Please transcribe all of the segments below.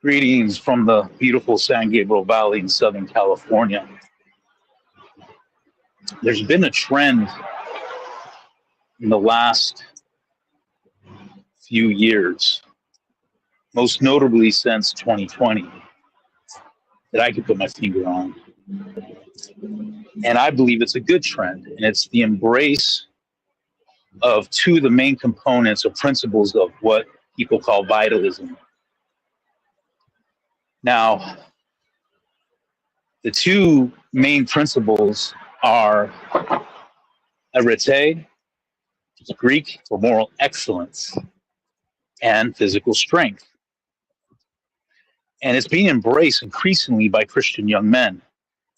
Greetings from the beautiful San Gabriel Valley in Southern California. There's been a trend in the last few years, most notably since 2020, that I could put my finger on. And I believe it's a good trend, and it's the embrace of two of the main components or principles of what people call vitalism. Now, the two main principles are arete, which is Greek for moral excellence, and physical strength. And it's being embraced increasingly by Christian young men.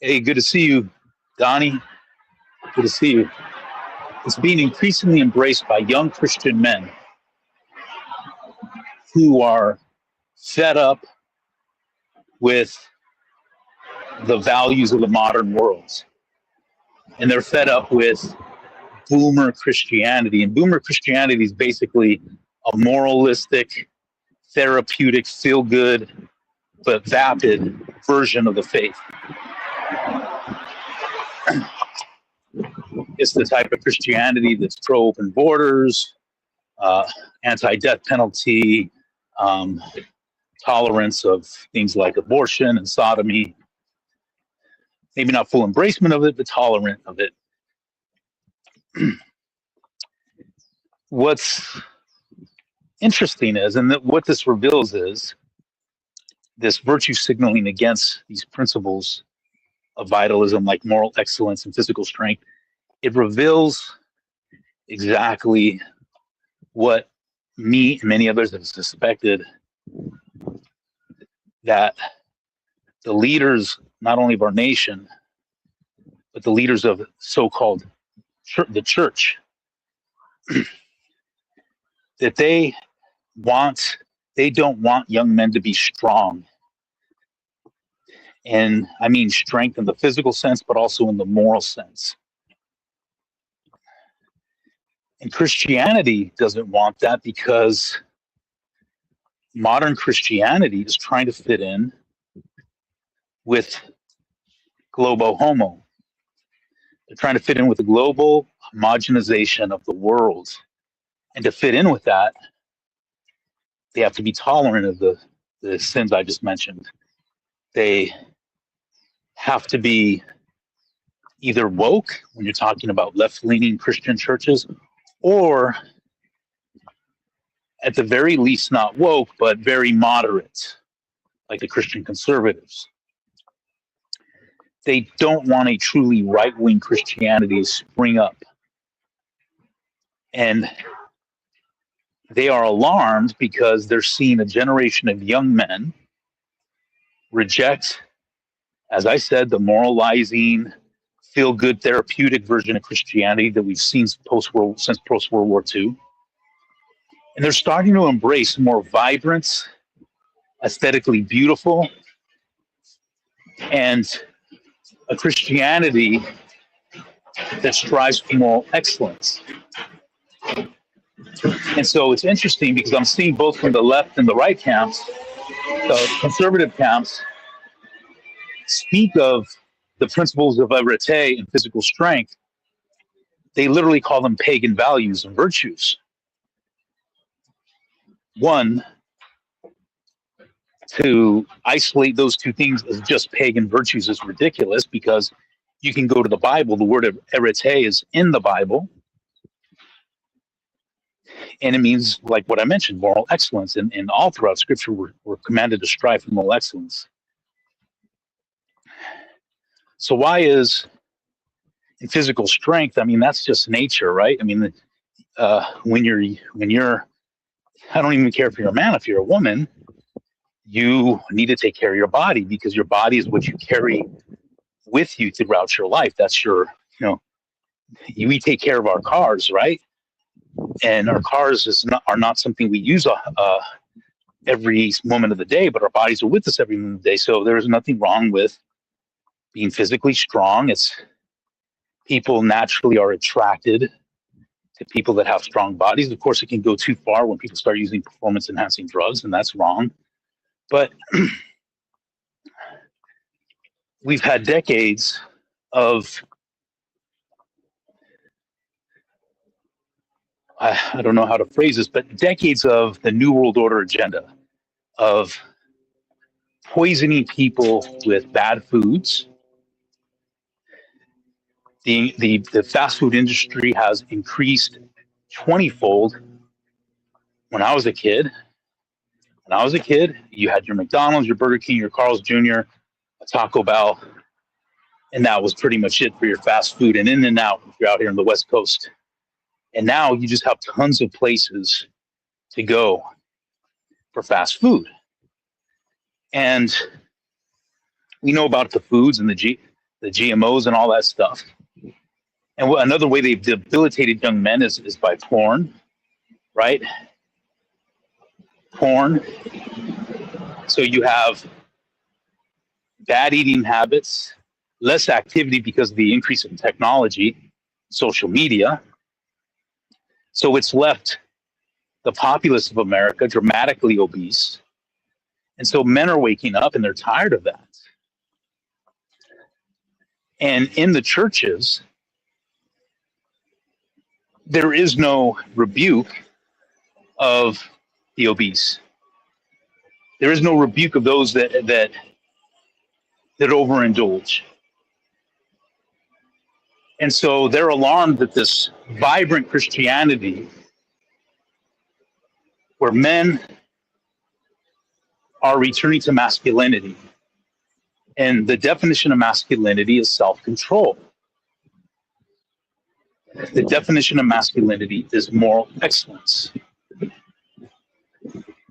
Hey, good to see you, Donnie. Good to see you. It's being increasingly embraced by young Christian men who are fed up with the values of the modern world. And they're fed up with boomer Christianity. And boomer Christianity is basically a moralistic, therapeutic, feel-good, but vapid version of the faith. It's the type of Christianity that's pro-open borders, anti-death penalty, tolerance of things like abortion and sodomy. Maybe not full embracement of it, but tolerant of it. What's interesting is, and what this reveals is, this virtue signaling against these principles of vitalism, like moral excellence and physical strength, it reveals exactly what me and many others have suspected, that the leaders, not only of our nation, but the leaders of so-called the church, that they don't want young men to be strong. And I mean strength in the physical sense, but also in the moral sense. And Christianity doesn't want that, because modern Christianity is trying to fit in with globo homo. They're trying to fit in with the global homogenization of the world. And to fit in with that, they have to be tolerant of the sins I just mentioned. They have to be either woke, when you're talking about left-leaning Christian churches, or at the very least not woke, but very moderate, like the Christian conservatives. They don't want a truly right-wing Christianity to spring up. And they are alarmed because they're seeing a generation of young men reject, as I said, the moralizing, feel-good, therapeutic version of Christianity that we've seen since post-World War II. And they're starting to embrace more vibrant, aesthetically beautiful, and a Christianity that strives for moral excellence. And so it's interesting, because I'm seeing both from the left and the right camps, the conservative camps, speak of the principles of arete and physical strength. They literally call them pagan values and virtues. One, to isolate those two things as just pagan virtues is ridiculous, because you can go to the Bible. The word arete is in the Bible, and it means, like what I mentioned, moral excellence. And all throughout Scripture, we're commanded to strive for moral excellence. So why is in physical strength? I mean, that's just nature, right? I mean, when you're, I don't even care if you're a man, if you're a woman, you need to take care of your body, because your body is what you carry with you throughout your life. That's your, we take care of our cars, right? And our cars are not something we use every moment of the day, but our bodies are with us every moment of the day. So there's nothing wrong with being physically strong. It's people naturally are attracted to people that have strong bodies. Of course, it can go too far when people start using performance enhancing drugs, and that's wrong. But we've had decades of, I don't know how to phrase this, but decades of the New World Order agenda of poisoning people with bad foods. The fast food industry has increased 20-fold. When I was a kid, you had your McDonald's, your Burger King, your Carl's Jr., a Taco Bell, and that was pretty much it for your fast food and in and out if you're out here on the West Coast. And now you just have tons of places to go for fast food. And we know about the foods and the GMOs and all that stuff. And another way they've debilitated young men is by porn, right? Porn. So you have bad eating habits, less activity because of the increase in technology, social media. So it's left the populace of America dramatically obese. And so men are waking up and they're tired of that. And in the churches, there is no rebuke of the obese. There is no rebuke of those that overindulge. And so they're alarmed that this vibrant Christianity, where men are returning to masculinity, and the definition of masculinity is self-control. The definition of masculinity is moral excellence.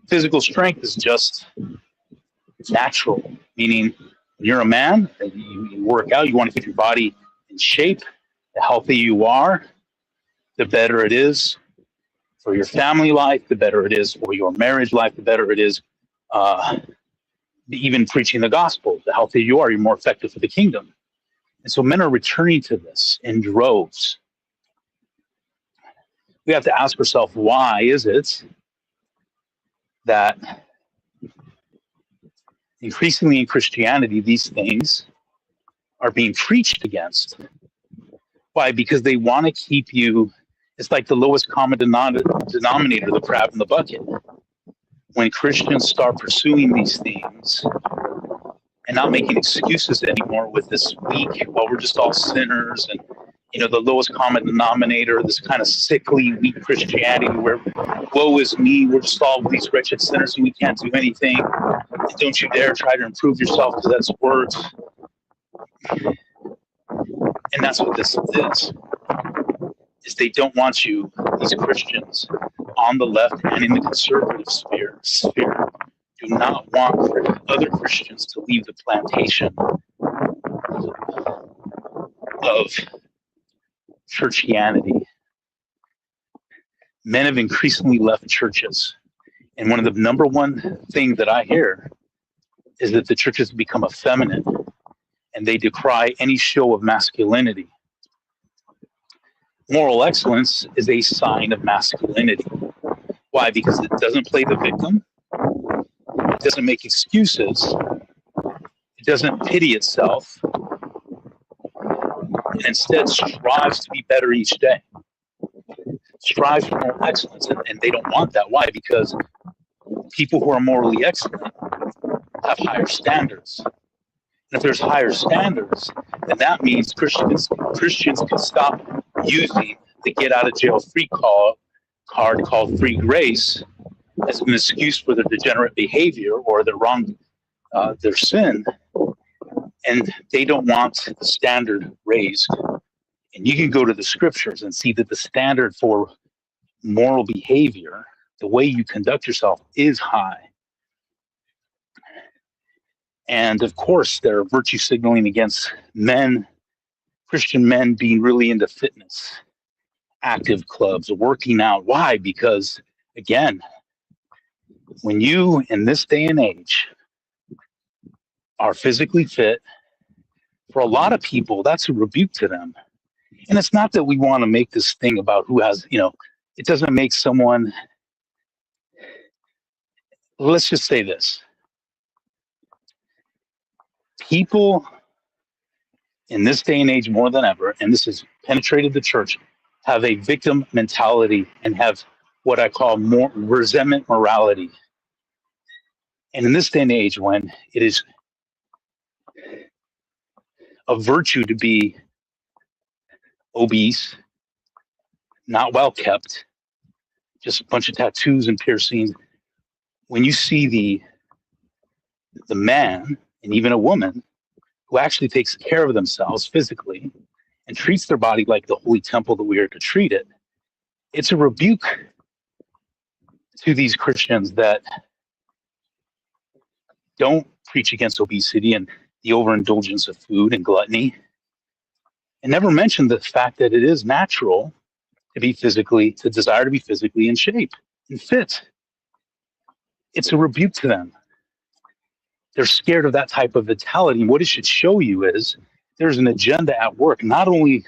Physical strength is just natural, meaning when you're a man, you work out, you want to keep your body in shape. The healthier you are, the better it is for your family life, the better it is for your marriage life, the better it is even preaching the gospel. The healthier you are, you're more effective for the kingdom. And so men are returning to this in droves. We have to ask ourselves, why is it that increasingly in Christianity, these things are being preached against? Why? Because they want to keep you, it's like the lowest common denominator, the crab in the bucket. When Christians start pursuing these things and not making excuses anymore with this weak, well, we're just all sinners, and the lowest common denominator, this kind of sickly, weak Christianity where woe is me, we're just all these wretched sinners and we can't do anything. And don't you dare try to improve yourself because that's words. And that's what this is they don't want you, these Christians, on the left and in the conservative sphere, do not want other Christians to leave the plantation of churchianity. Men have increasingly left churches. And one of the number one thing that I hear is that the churches have become effeminate and they decry any show of masculinity. Moral excellence is a sign of masculinity. Why? Because it doesn't play the victim. It doesn't make excuses. It doesn't pity itself. And instead strives to be better each day. Strives for moral excellence. And they don't want that. Why? Because people who are morally excellent have higher standards. And if there's higher standards, then that means Christians can stop using the get out of jail free card called free grace as an excuse for their degenerate behavior or their sin. And they don't want the standard raised. And you can go to the scriptures and see that the standard for moral behavior, the way you conduct yourself, is high. And of course, they're virtue signaling against men, Christian men being really into fitness, active clubs, working out. Why? Because, again, when you, in this day and age, are physically fit, for a lot of people, that's a rebuke to them. And it's not that we want to make this thing about who has, it doesn't make someone, let's just say this. People in this day and age more than ever, and this has penetrated the church, have a victim mentality and have what I call more resentment morality. And in this day and age, when it is a virtue to be obese, not well kept, just a bunch of tattoos and piercings, when you see the man and even a woman who actually takes care of themselves physically and treats their body like the holy temple that we are to treat it, it's a rebuke to these Christians that don't preach against obesity and the overindulgence of food and gluttony, and never mention the fact that it is natural to desire to be physically in shape and fit. It's a rebuke to them. They're scared of that type of vitality. And what it should show you is there's an agenda at work, not only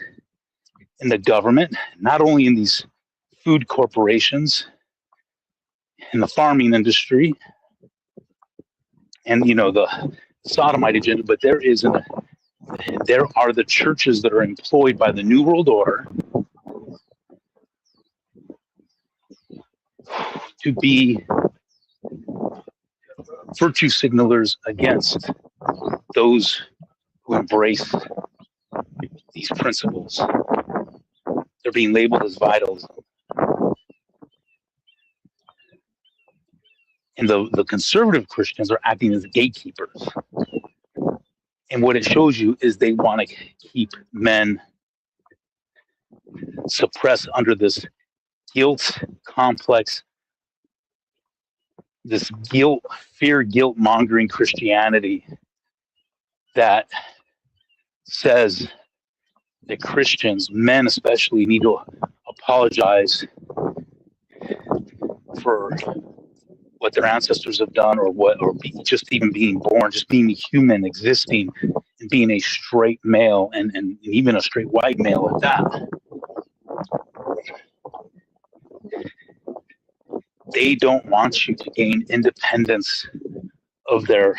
in the government, not only in these food corporations, in the farming industry, and the sodomite agenda, but there are the churches that are employed by the New World Order to be virtue signalers against those who embrace these principles. They're being labeled as vitalism. And the conservative Christians are acting as gatekeepers. And what it shows you is they want to keep men suppressed under this guilt complex, this guilt mongering Christianity that says that Christians, men especially, need to apologize for what their ancestors have done, just even being born, just being a human, existing, and being a straight male, and even a straight white male at that. They don't want you to gain independence of their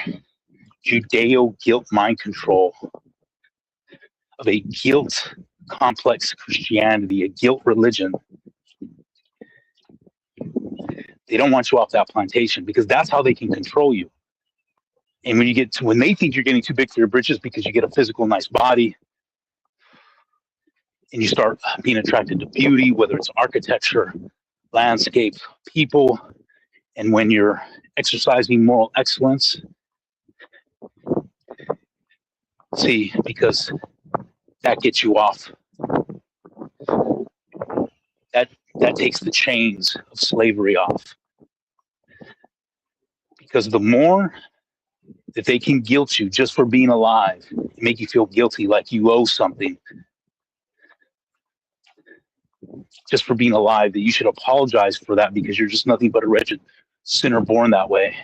Judeo guilt mind control, of a guilt complex Christianity, a guilt religion. They don't want you off that plantation because that's how they can control you. And when they think you're getting too big for your britches because you get a physical nice body and you start being attracted to beauty, whether it's architecture, landscape, people, and when you're exercising moral excellence, because that gets you off. That takes the chains of slavery off. Because the more that they can guilt you just for being alive, make you feel guilty like you owe something, just for being alive, that you should apologize for that because you're just nothing but a wretched sinner born that way.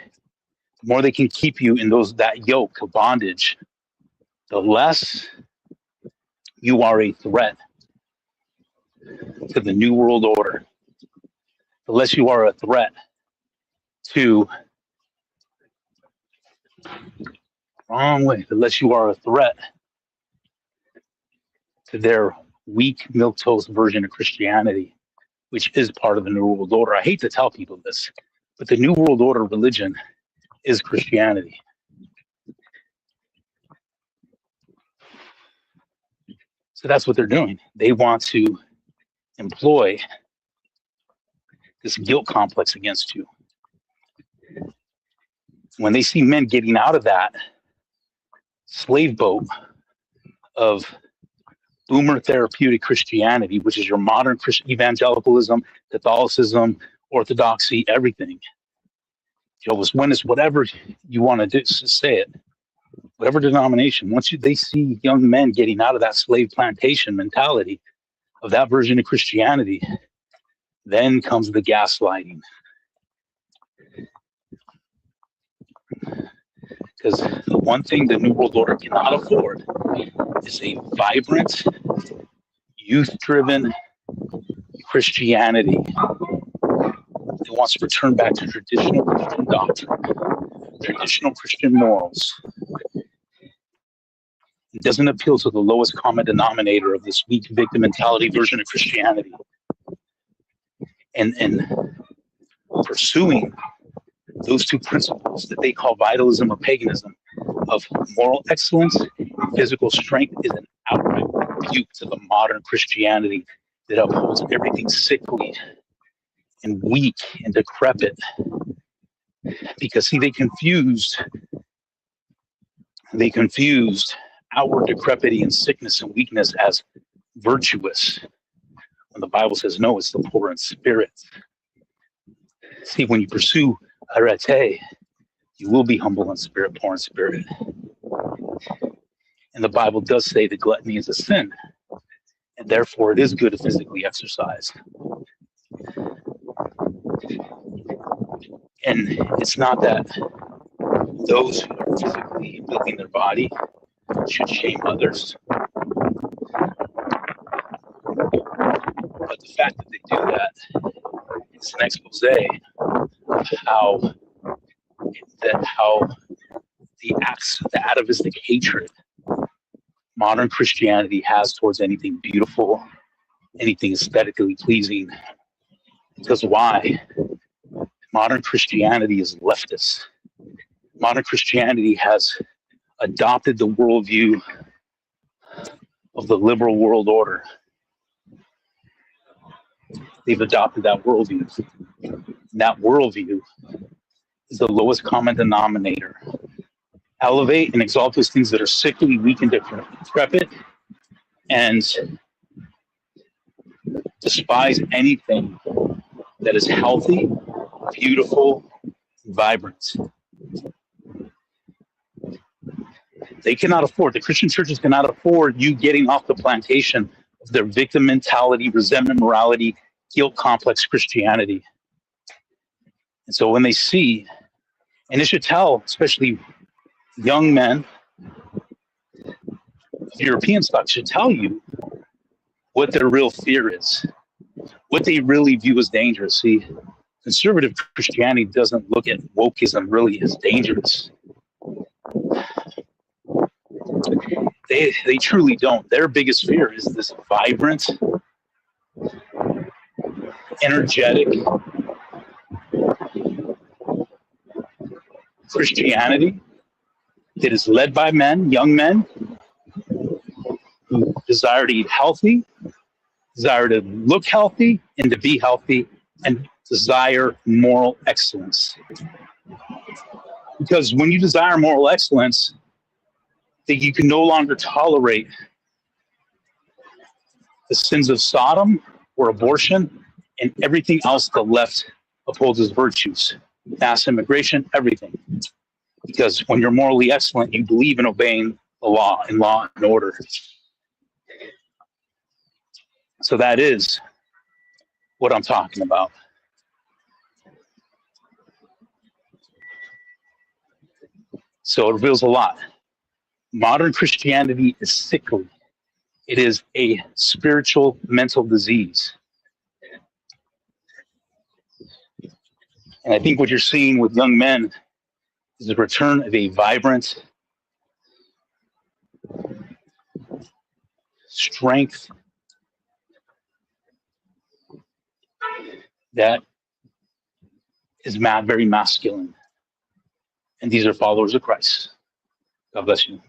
The more they can keep you in that yoke of bondage, the less you are a threat to the New World Order, the less you are a threat to the less you are a threat to their weak milquetoast version of Christianity, which is part of the New World Order. I hate to tell people this, but the New World Order religion is Christianity. So that's what they're doing. They want to employ this guilt complex against you. When they see men getting out of that slave boat of boomer therapeutic Christianity, which is your modern Christian evangelicalism, Catholicism, Orthodoxy, everything, Jehovah's Witness, whatever you want to do, say it, whatever denomination, they see young men getting out of that slave plantation mentality of that version of Christianity, then comes the gaslighting. Because the one thing the New World Order cannot afford is a vibrant, youth-driven Christianity that wants to return back to traditional Christian doctrine, traditional Christian morals. It doesn't appeal to the lowest common denominator of this weak victim mentality version of Christianity. And pursuing those two principles that they call vitalism or paganism of moral excellence and physical strength is an outright rebuke to the modern Christianity that upholds everything sickly and weak and decrepit. Because see, they confused outward decrepity and sickness and weakness as virtuous, when the Bible says no, it's the poor in spirit. See, when you pursue arete, you will be humble in spirit, poor in spirit. And the Bible does say that gluttony is a sin, and therefore it is good to physically exercise. And it's not that those who are physically building their body should shame others, but the fact that they do that is an expose of how the atavistic hatred modern Christianity has towards anything beautiful, anything aesthetically pleasing. Because why? Modern Christianity is leftist. Modern Christianity has adopted the worldview of the liberal world order. They've adopted that worldview. That worldview is the lowest common denominator. Elevate and exalt those things that are sickly, weak, and decrepit, and despise anything that is healthy, beautiful, vibrant. They cannot afford, the Christian churches cannot afford you getting off the plantation of their victim mentality, resentment morality, guilt complex Christianity. And so when they see, and it should tell, especially young men of European stock, should tell you what their real fear is, what they really view as dangerous. See, conservative Christianity doesn't look at wokeism really as dangerous. They truly don't. Their biggest fear is this vibrant, energetic Christianity that is led by men, young men, who desire to eat healthy, desire to look healthy and to be healthy, and desire moral excellence. Because when you desire moral excellence, that you can no longer tolerate the sins of Sodom or abortion and everything else the left upholds as virtues, mass immigration, everything. Because when you're morally excellent, you believe in obeying the law and order. So that is what I'm talking about. So it reveals a lot. Modern Christianity is sickly. It is a spiritual mental disease. And I think what you're seeing with young men is the return of a vibrant, strength that is very masculine. And these are followers of Christ. God bless you.